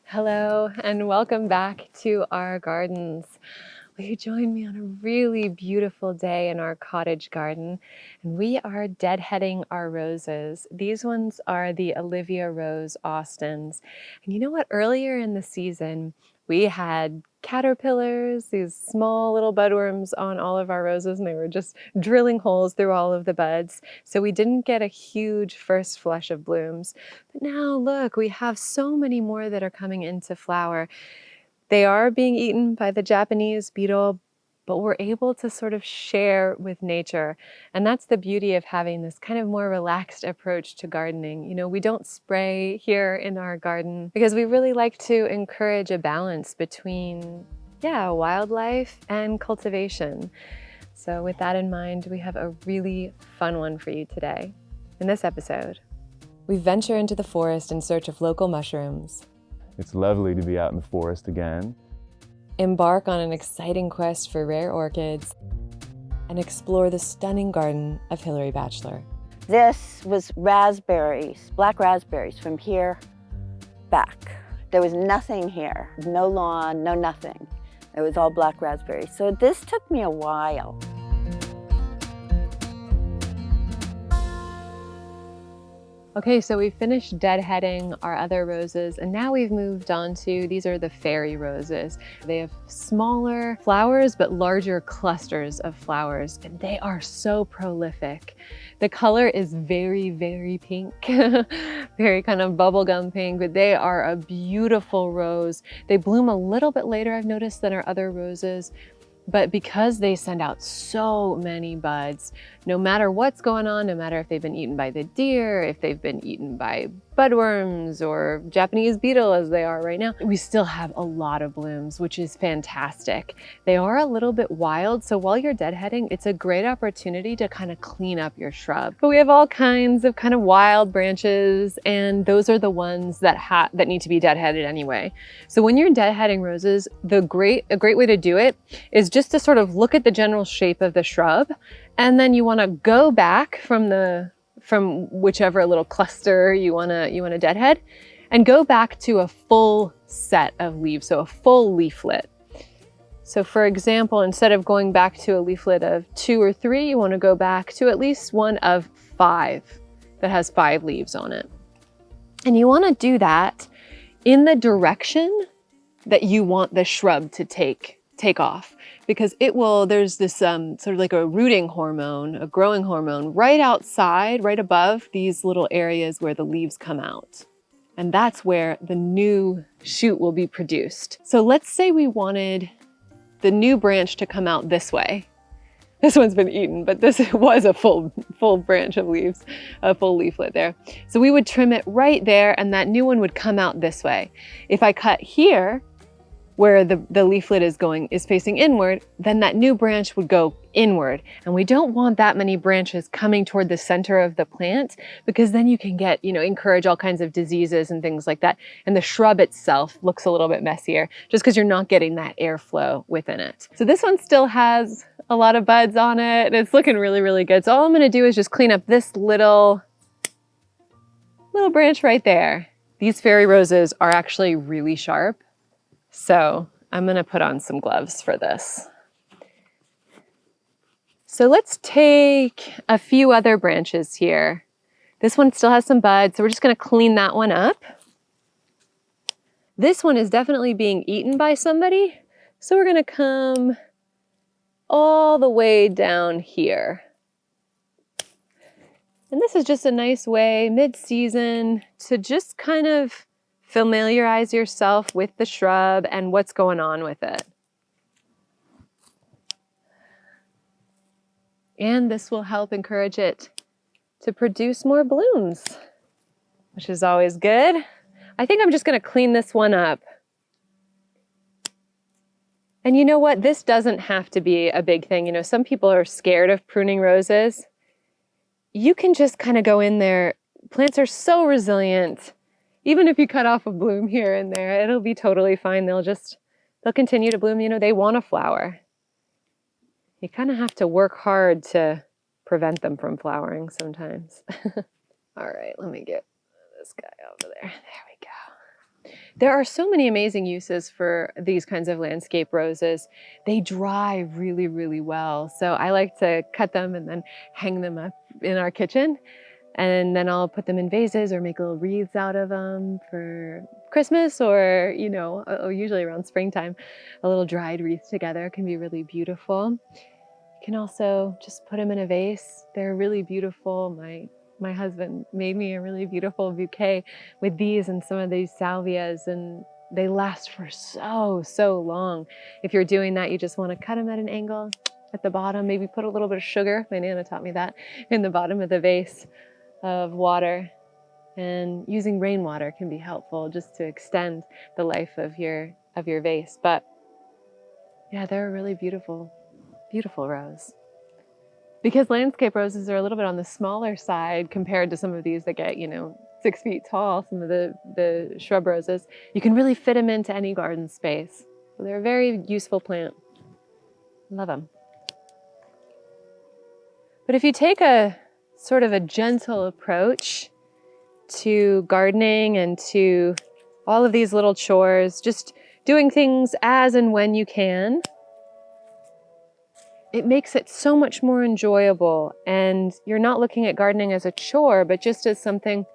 Hello and welcome back to our gardens. Will you join me on a really beautiful day in our cottage garden? And we are deadheading our roses. These ones are the Olivia Rose Austins. And you know what? Earlier in the season, we had caterpillars, these small little budworms on all of our roses, and they were just drilling holes through all of the buds. So we didn't get a huge first flush of blooms. But now look, we have so many more that are coming into flower. They are being eaten by the Japanese beetle, but we're able to sort of share with nature. And that's the beauty of having this kind of more relaxed approach to gardening. You know, we don't spray here in our garden because we really like to encourage a balance between, wildlife and cultivation. So with that in mind, we have a really fun one for you today. In this episode, we venture into the forest in search of local mushrooms. It's lovely to be out in the forest again. Embark on an exciting quest for rare orchids and explore the stunning garden of Hilary Batchelor. This was raspberries, black raspberries from here back. There was nothing here, no lawn, no nothing. It was all black raspberries. So this took me a while. Okay, so we finished deadheading our other roses, and now we've moved on to, these are the fairy roses. They have smaller flowers, but larger clusters of flowers, and they are so prolific. The color is very, very pink, very kind of bubblegum pink, but they are a beautiful rose. They bloom a little bit later, I've noticed, than our other roses. But because they send out so many buds, no matter what's going on, no matter if they've been eaten by the deer, if they've been eaten by budworms or Japanese beetle as they are right now, we still have a lot of blooms, which is fantastic. They are a little bit wild, so while you're deadheading, it's a great opportunity to kind of clean up your shrub. But we have all kinds of kind of wild branches, and those are the ones that need to be deadheaded anyway. So when you're deadheading roses, a great way to do it is just to sort of look at the general shape of the shrub, and then you want to go back from whichever little cluster you want to deadhead, and go back to a full set of leaves, so a full leaflet. So for example, instead of going back to a leaflet of 2 or 3, you want to go back to at least one of 5 that has 5 leaves on it. And you want to do that in the direction that you want the shrub to take off, because there's this sort of like a rooting hormone, a growing hormone right outside, right above these little areas where the leaves come out. And that's where the new shoot will be produced. So let's say we wanted the new branch to come out this way. This one's been eaten, but this was a full branch of leaves, a full leaflet there. So we would trim it right there, and that new one would come out this way. If I cut here, where the leaflet is facing inward, then that new branch would go inward. And we don't want that many branches coming toward the center of the plant, because then you can encourage all kinds of diseases and things like that. And the shrub itself looks a little bit messier just because you're not getting that airflow within it. So this one still has a lot of buds on it, and it's looking really, really good. So all I'm gonna do is just clean up this little branch right there. These fairy roses are actually really sharp. So I'm gonna put on some gloves for this. So let's take a few other branches here. This one still has some buds, so we're just gonna clean that one up. This one is definitely being eaten by somebody, so we're gonna come all the way down here. And this is just a nice way, mid-season, to just kind of familiarize yourself with the shrub and what's going on with it. And this will help encourage it to produce more blooms, which is always good. I think I'm just going to clean this one up. And you know what? This doesn't have to be a big thing. You know, some people are scared of pruning roses. You can just kind of go in there. Plants are so resilient. Even if you cut off a bloom here and there, it'll be totally fine. They'll continue to bloom. You know, they want to flower. You kind of have to work hard to prevent them from flowering sometimes. All right, let me get this guy over there. There we go. There are so many amazing uses for these kinds of landscape roses. They dry really, really well. So I like to cut them and then hang them up in our kitchen. And then I'll put them in vases or make little wreaths out of them for Christmas or, usually around springtime. A little dried wreath together can be really beautiful. You can also just put them in a vase. They're really beautiful. My husband made me a really beautiful bouquet with these and some of these salvias, and they last for so long. If you're doing that, you just want to cut them at an angle at the bottom, maybe put a little bit of sugar, my Nana taught me that, in the bottom of the vase of water. And using rainwater can be helpful just to extend the life of your vase. But yeah, they're a really beautiful, beautiful rose. Because landscape roses are a little bit on the smaller side compared to some of these that get, 6 feet tall, some of the shrub roses, you can really fit them into any garden space. So they're a very useful plant. Love them. But if you take a sort of a gentle approach to gardening and to all of these little chores, just doing things as and when you can, it makes it so much more enjoyable. And you're not looking at gardening as a chore, but just as something,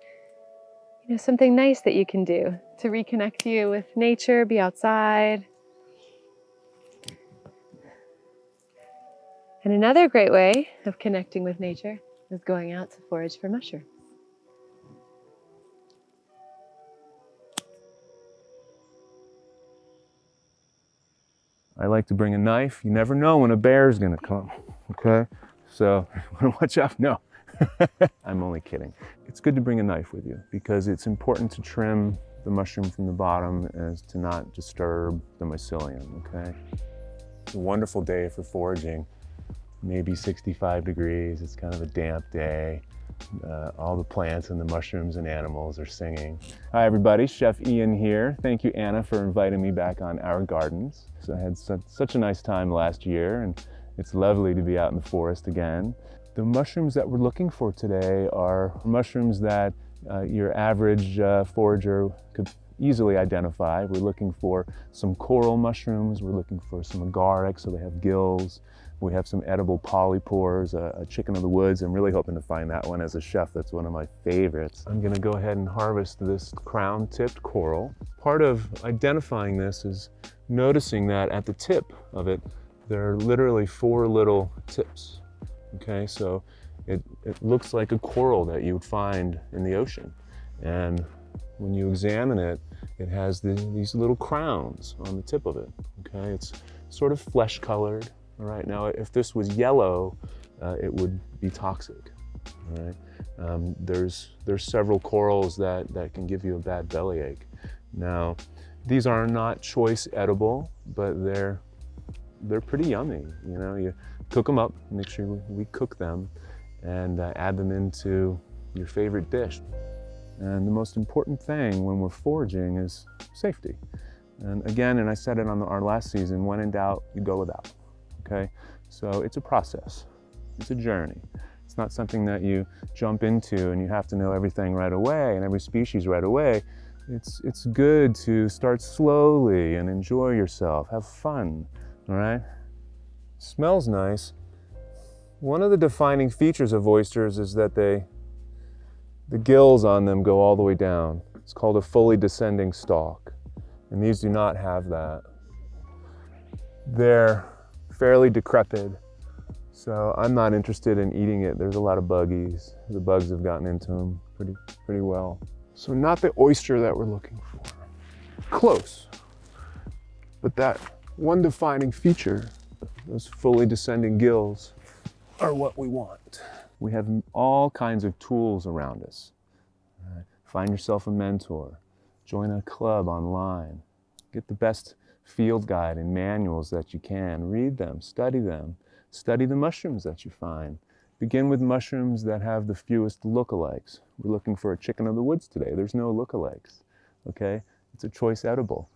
something nice that you can do to reconnect you with nature, be outside. And another great way of connecting with nature is going out to forage for mushrooms. I like to bring a knife. You never know when a bear is going to come, okay? So watch out. No, I'm only kidding. It's good to bring a knife with you because it's important to trim the mushroom from the bottom as to not disturb the mycelium, okay? It's a wonderful day for foraging. Maybe 65 degrees. It's kind of a damp day. All the plants and the mushrooms and animals are singing. Hi everybody, Chef Ian here. Thank you, Anna, for inviting me back on our gardens. So I had such a nice time last year, and it's lovely to be out in the forest again. The mushrooms that we're looking for today are mushrooms that your average forager could easily identify. We're looking for some coral mushrooms. We're looking for some agaric, so they have gills. We have some edible polypores, a chicken of the woods. I'm really hoping to find that one as a chef. That's one of my favorites. I'm gonna go ahead and harvest this crown-tipped coral. Part of identifying this is noticing that at the tip of it, there are literally 4 little tips. Okay, so it looks like a coral that you would find in the ocean. And when you examine it, it has these little crowns on the tip of it. Okay, it's sort of flesh-colored. All right, now if this was yellow, it would be toxic. All right, there's several corals that can give you a bad bellyache. Now, these are not choice edible, but they're pretty yummy. You cook them up, make sure we cook them, and add them into your favorite dish. And the most important thing when we're foraging is safety. And again, and I said it on our last season, when in doubt, you go without. Okay, so it's a process, it's a journey. It's not something that you jump into and you have to know everything right away and every species right away. It's good to start slowly and enjoy yourself, have fun, all right? Smells nice. One of the defining features of oysters is that the gills on them go all the way down. It's called a fully descending stalk, and these do not have that. They're fairly decrepit, so I'm not interested in eating it. There's a lot of buggies. The bugs have gotten into them pretty well. So not the oyster that we're looking for. Close, but that one defining feature, those fully descending gills, are what we want. We have all kinds of tools around us. Find yourself a mentor, join a club online, get the best field guide and manuals that you can. Read them, study the mushrooms that you find. Begin with mushrooms that have the fewest lookalikes. We're looking for a chicken of the woods today. There's no lookalikes, okay? It's a choice edible.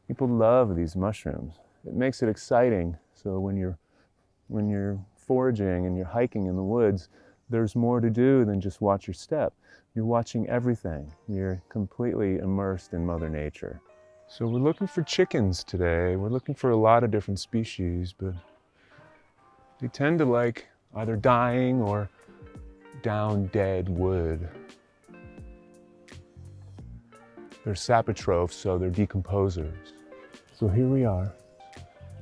People love these mushrooms. It makes it exciting. So when you're foraging and you're hiking in the woods, there's more to do than just watch your step. You're watching everything. You're completely immersed in Mother Nature. So we're looking for chickens today. We're looking for a lot of different species, but they tend to like either dying or down dead wood. They're saprotrophs, so they're decomposers. So here we are,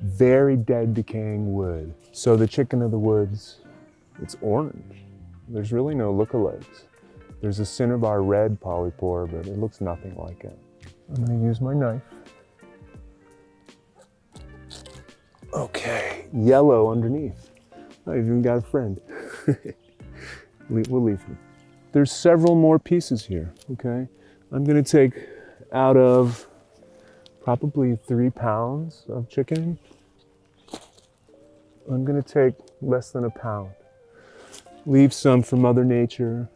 very dead decaying wood. So the chicken of the woods, it's orange. There's really no lookalikes. There's a cinnabar red polypore, but it looks nothing like it. I'm gonna use my knife. Okay, yellow underneath. I even got a friend. We'll leave him. There's several more pieces here, okay? I'm gonna take out of probably 3 pounds of chicken, I'm gonna take less than a pound. Leave some for Mother Nature,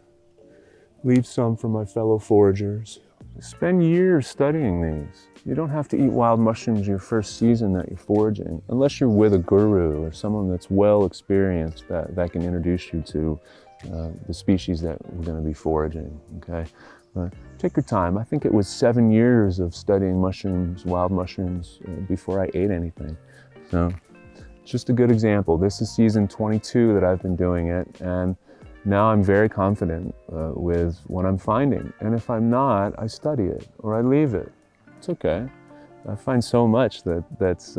leave some for my fellow foragers. Spend years studying these. You don't have to eat wild mushrooms your first season that you're foraging, unless you're with a guru or someone that's well experienced that can introduce you to the species that we're gonna be foraging, okay? Take your time. I think it was 7 years of studying mushrooms, wild mushrooms, before I ate anything. So, just a good example. This is season 22 that I've been doing it, and now I'm very confident with what I'm finding. And if I'm not, I study it or I leave it. It's okay. I find so much that's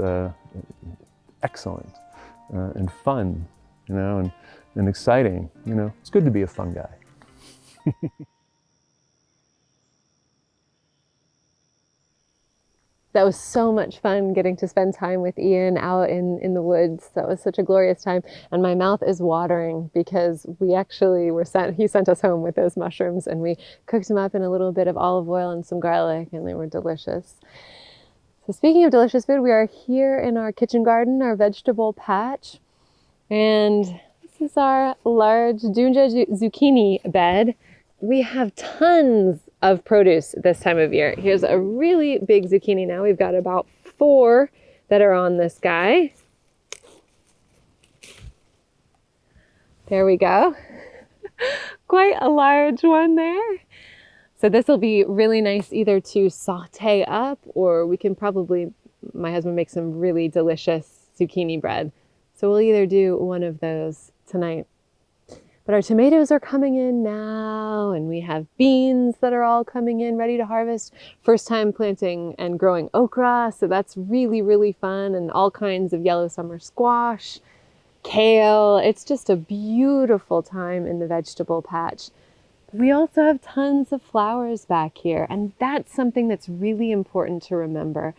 excellent and fun, you know, and exciting. You know, it's good to be a fun guy. That was so much fun getting to spend time with Ian out in the woods. That was such a glorious time. And my mouth is watering because we actually he sent us home with those mushrooms and we cooked them up in a little bit of olive oil and some garlic and they were delicious. So speaking of delicious food, we are here in our kitchen garden, our vegetable patch. And this is our large Dunja zucchini bed. We have tons of produce this time of year. Here's a really big zucchini now. We've got about 4 that are on this guy. There we go. Quite a large one there. So this will be really nice either to saute up, or we can probably, my husband makes some really delicious zucchini bread. So we'll either do one of those tonight. But our tomatoes are coming in now, and we have beans that are all coming in, ready to harvest. First time planting and growing okra, so that's really, really fun, and all kinds of yellow summer squash, kale. It's just a beautiful time in the vegetable patch. We also have tons of flowers back here, and that's something that's really important to remember.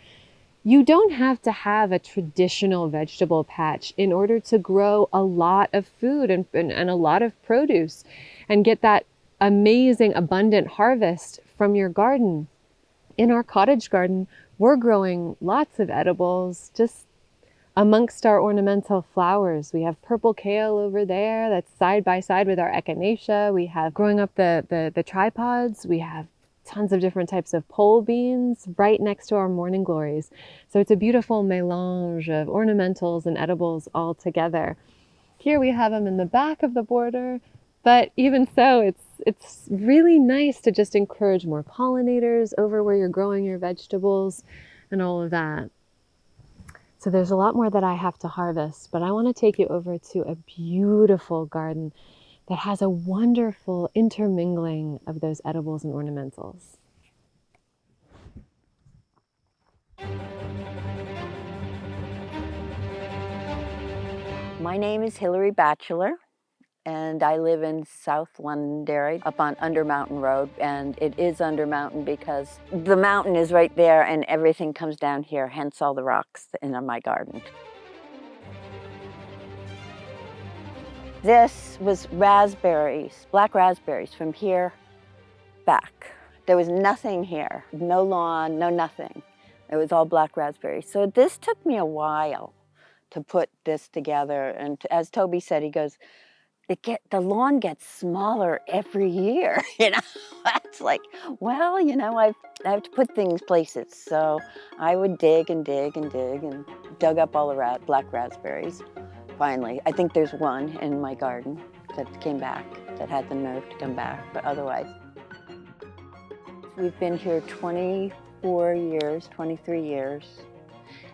You don't have to have a traditional vegetable patch in order to grow a lot of food and a lot of produce and get that amazing, abundant harvest from your garden. In our cottage garden, we're growing lots of edibles just amongst our ornamental flowers. We have purple kale over there that's side by side with our echinacea. We have growing up the tripods. We have tons of different types of pole beans right next to our morning glories. So it's a beautiful melange of ornamentals and edibles all together. Here we have them in the back of the border, but even so, it's really nice to just encourage more pollinators over where you're growing your vegetables and all of that. So there's a lot more that I have to harvest, but I want to take you over to a beautiful garden that has a wonderful intermingling of those edibles and ornamentals. My name is Hilary Batchelor, and I live in South Londonderry up on Undermountain Road, and it is Undermountain because the mountain is right there and everything comes down here, hence all the rocks in my garden. This was raspberries, black raspberries from here back. There was nothing here, no lawn, no nothing. It was all black raspberries. So this took me a while to put this together. And as Toby said, he goes, the lawn gets smaller every year, you know. That's like, well, you know, I have to put things places. So I would dig and dig and dig and dug up all the black raspberries. Finally, I think there's one in my garden that came back, that had the nerve to come back, but otherwise. We've been here 20 24 years, 23 years.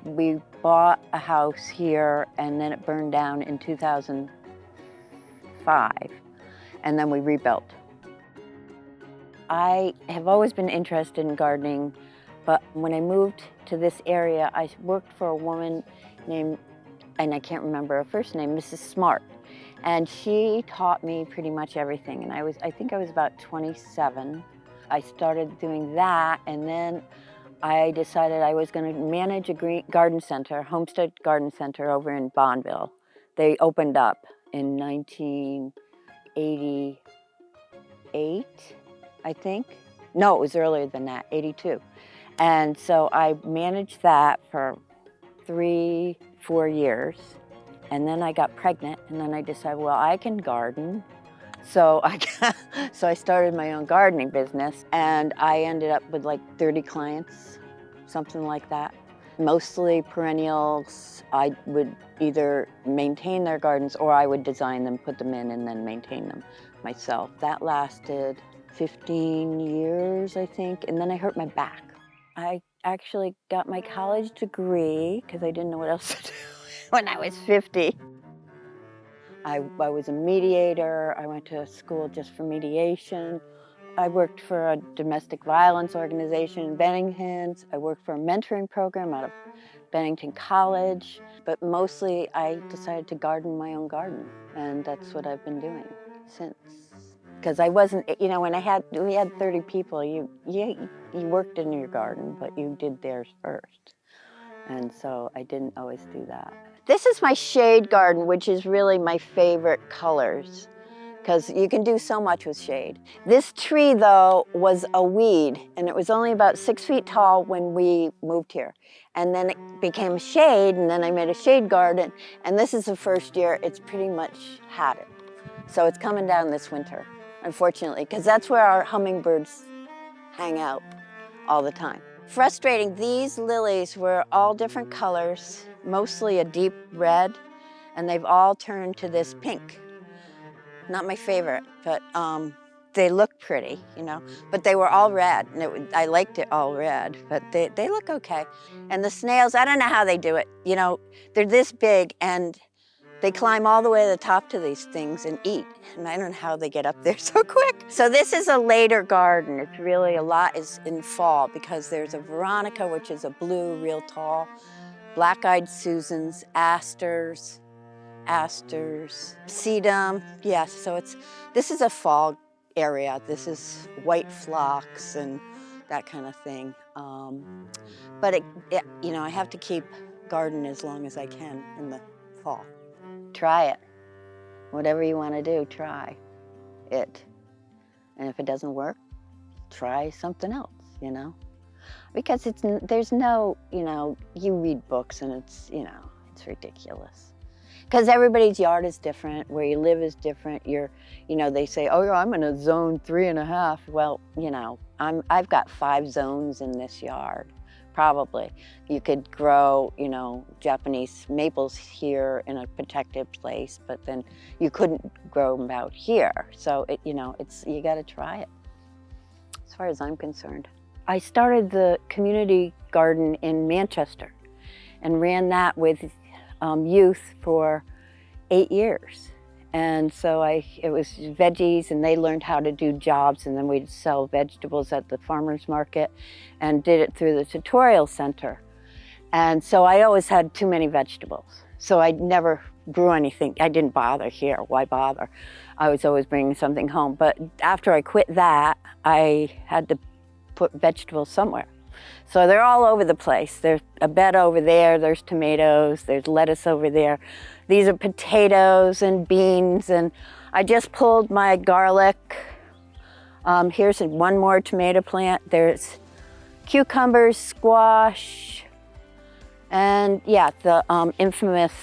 We bought a house here and then it burned down in 2005, and then we rebuilt. I have always been interested in gardening, but when I moved to this area, I worked for a woman named, and I can't remember her first name, Mrs. Smart. And she taught me pretty much everything. And I think I was about 27. I started doing that, and then I decided I was going to manage a garden center, Homestead Garden Center over in Bonneville. They opened up in 1988, I think. No, it was earlier than that, 82. And so I managed that for 3-4 years. And then I got pregnant, and then I decided, well, I can garden. So I started my own gardening business, and I ended up with like 30 clients, something like that. Mostly perennials. I would either maintain their gardens or I would design them, put them in, and then maintain them myself. That lasted 15 years, I think, and then I hurt my back. I actually got my college degree because I didn't know what else to do when I was 50. I was a mediator. I went to school just for mediation. I worked for a domestic violence organization in Bennington. I worked for a mentoring program out of Bennington College. But mostly I decided to garden my own garden, and that's what I've been doing since. Because I wasn't, you know, when we had 30 people, you worked in your garden, but you did theirs first. And so I didn't always do that. This is my shade garden, which is really my favorite colors, because you can do so much with shade. This tree, though, was a weed, and it was only about 6 feet tall when we moved here. And then it became a shade, and then I made a shade garden, and this is the first year it's pretty much had it. So it's coming down this winter, unfortunately, because that's where our hummingbirds hang out all the time. Frustrating, these lilies were all different colors, mostly a deep red, and they've all turned to this pink. Not my favorite, but they look pretty, you know. But they were all red, and I liked it all red, but they look okay. And the snails, I don't know how they do it. You know, they're this big, and they climb all the way to the top to these things and eat. And I don't know how they get up there so quick. So this is a later garden. It's really, a lot is in fall because there's a Veronica, which is a blue, real tall, black-eyed Susans, asters, sedum. Yes, so this is a fall area. This is white phlox and that kind of thing. But you know, I have to keep garden as long as I can in the fall. Try it. Whatever you want to do, try it. And if it doesn't work, try something else, you know? Because there's no, you know, you read books and it's, you know, it's ridiculous. Because everybody's yard is different, where you live is different. You know, they say, oh, I'm in a zone 3.5. Well, you know, I've got 5 zones in this yard. Probably. You could grow, you know, Japanese maples here in a protected place, but then you couldn't grow them out here. So, you know, you got to try it, as far as I'm concerned. I started the community garden in Manchester and ran that with youth for 8 years. And so it was veggies, and they learned how to do jobs, and then we'd sell vegetables at the farmer's market and did it through the tutorial center. And so I always had too many vegetables. So I never grew anything. I didn't bother here. Why bother? I was always bringing something home. But after I quit that, I had to put vegetables somewhere. So they're all over the place. There's a bed over there, there's tomatoes, there's lettuce over there. These are potatoes and beans, and I just pulled my garlic. Here's one more tomato plant. There's cucumbers, squash, and yeah, the infamous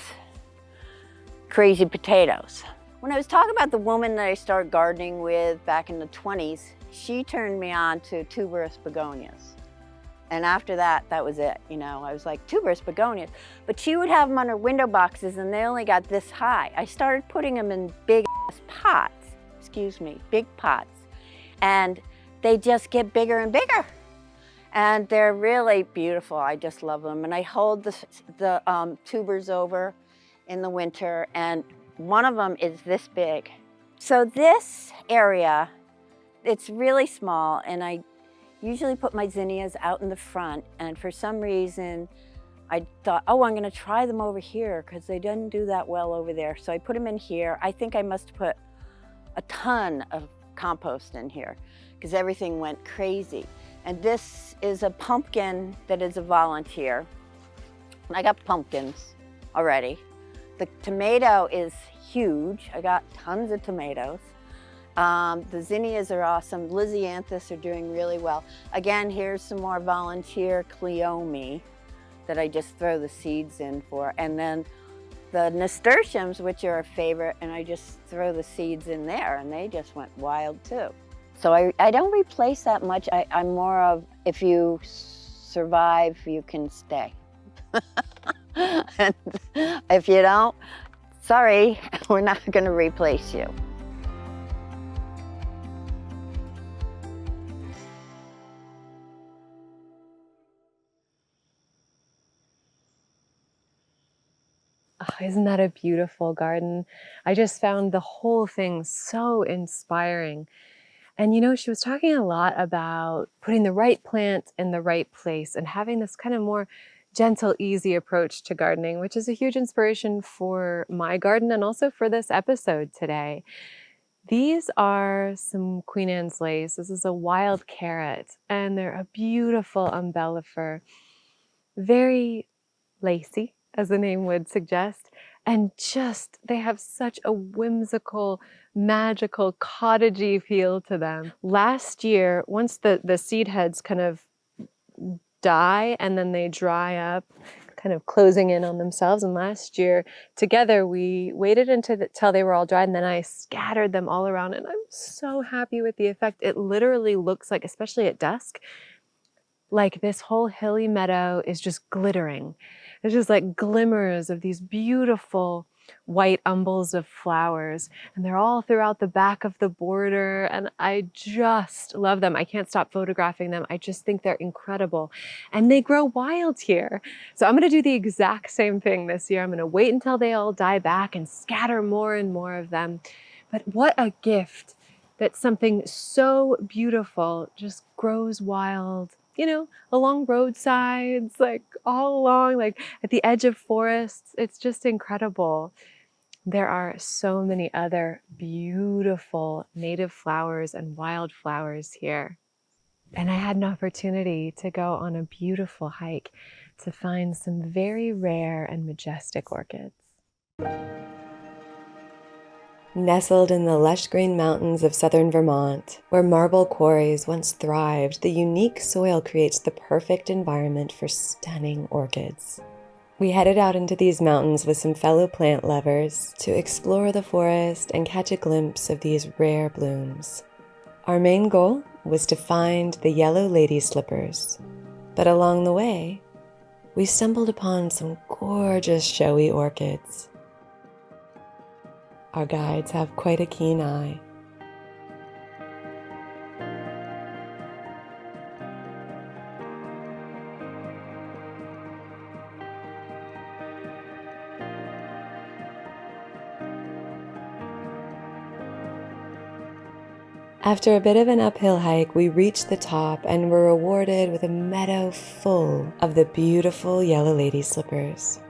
crazy potatoes. When I was talking about the woman that I started gardening with back in the 20s, she turned me on to tuberous begonias. And after that, that was it. You know, I was like, tuberous begonias. But she would have them on her window boxes, and they only got this high. I started putting them in big pots, big pots. And they just get bigger and bigger. And they're really beautiful. I just love them. And I hold the tubers over in the winter, and one of them is this big. So this area, it's really small, and I usually put my zinnias out in the front, and for some reason, I thought, oh, I'm gonna try them over here because they didn't do that well over there. So I put them in here. I think I must put a ton of compost in here because everything went crazy. And this is a pumpkin that is a volunteer. I got pumpkins already. The tomato is huge. I got tons of tomatoes. The zinnias are awesome. Lysianthus are doing really well. Again, here's some more volunteer cleome that I just throw the seeds in for. And then the nasturtiums, which are a favorite, and I just throw the seeds in there, and they just went wild too. So I don't replace that much. I'm more of, if you survive, you can stay. And if you don't, sorry, we're not gonna replace you. Oh, isn't that a beautiful garden? I just found the whole thing so inspiring. And you know, she was talking a lot about putting the right plant in the right place and having this kind of more gentle, easy approach to gardening, which is a huge inspiration for my garden and also for this episode today. These are some Queen Anne's lace. This is a wild carrot, and they're a beautiful umbellifer, very lacy, as the name would suggest, and just, they have such a whimsical, magical, cottagey feel to them. Last year, once the seed heads kind of die and then they dry up, kind of closing in on themselves, and last year together we waited until they were all dried, and then I scattered them all around, and I'm so happy with the effect. It literally looks like, especially at dusk, like this whole hilly meadow is just glittering. There's just like glimmers of these beautiful white umbels of flowers, and they're all throughout the back of the border, and I just love them. I can't stop photographing them. I just think they're incredible, and they grow wild here. So I'm going to do the exact same thing this year. I'm going to wait until they all die back and scatter more and more of them. But what a gift that something so beautiful just grows wild, you know, along roadsides, like all along, like at the edge of forests. It's just incredible. There are so many other beautiful native flowers and wildflowers here. And I had an opportunity to go on a beautiful hike to find some very rare and majestic orchids. Nestled in the lush green mountains of southern Vermont, where marble quarries once thrived, the unique soil creates the perfect environment for stunning orchids. We headed out into these mountains with some fellow plant lovers to explore the forest and catch a glimpse of these rare blooms. Our main goal was to find the yellow lady slippers, but along the way, we stumbled upon some gorgeous showy orchids. Our guides have quite a keen eye. After a bit of an uphill hike, we reached the top and were rewarded with a meadow full of the beautiful yellow lady slippers.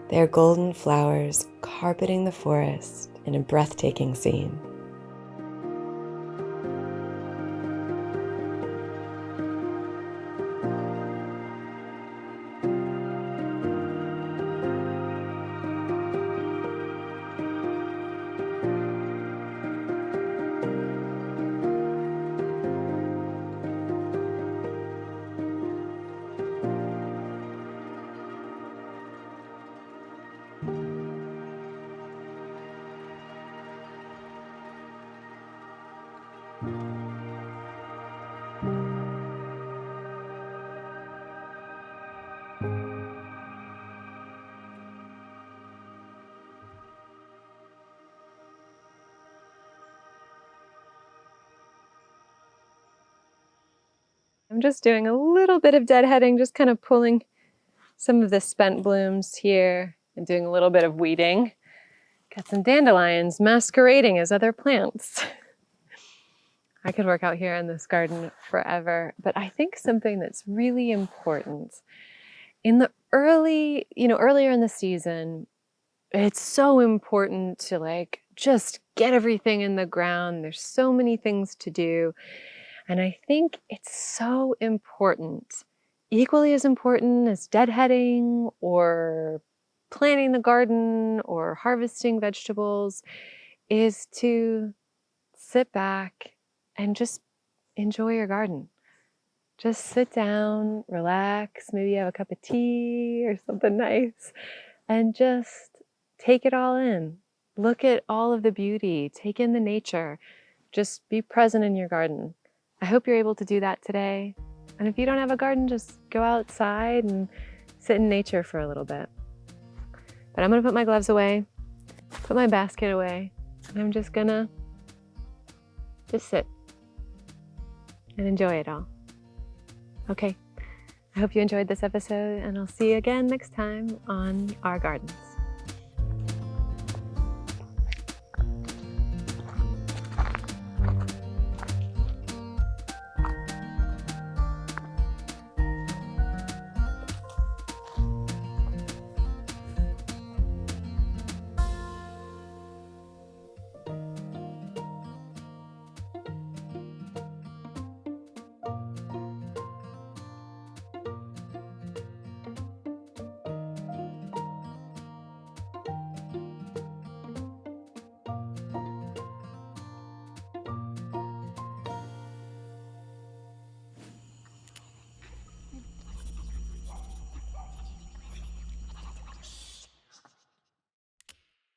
Their golden flowers carpeting the forest in a breathtaking scene. I'm just doing a little bit of deadheading, just kind of pulling some of the spent blooms here and doing a little bit of weeding. Got some dandelions masquerading as other plants. I could work out here in this garden forever, but I think something that's really important in the earlier in the season, it's so important to like just get everything in the ground. There's so many things to do. And I think it's so important, equally as important as deadheading or planting the garden or harvesting vegetables, is to sit back and just enjoy your garden. Just sit down, relax, maybe have a cup of tea or something nice, and just take it all in. Look at all of the beauty, take in the nature, just be present in your garden. I hope you're able to do that today. And if you don't have a garden, just go outside and sit in nature for a little bit. But I'm gonna put my gloves away, put my basket away, and I'm just gonna sit and enjoy it all. Okay, I hope you enjoyed this episode, and I'll see you again next time on Our Gardens.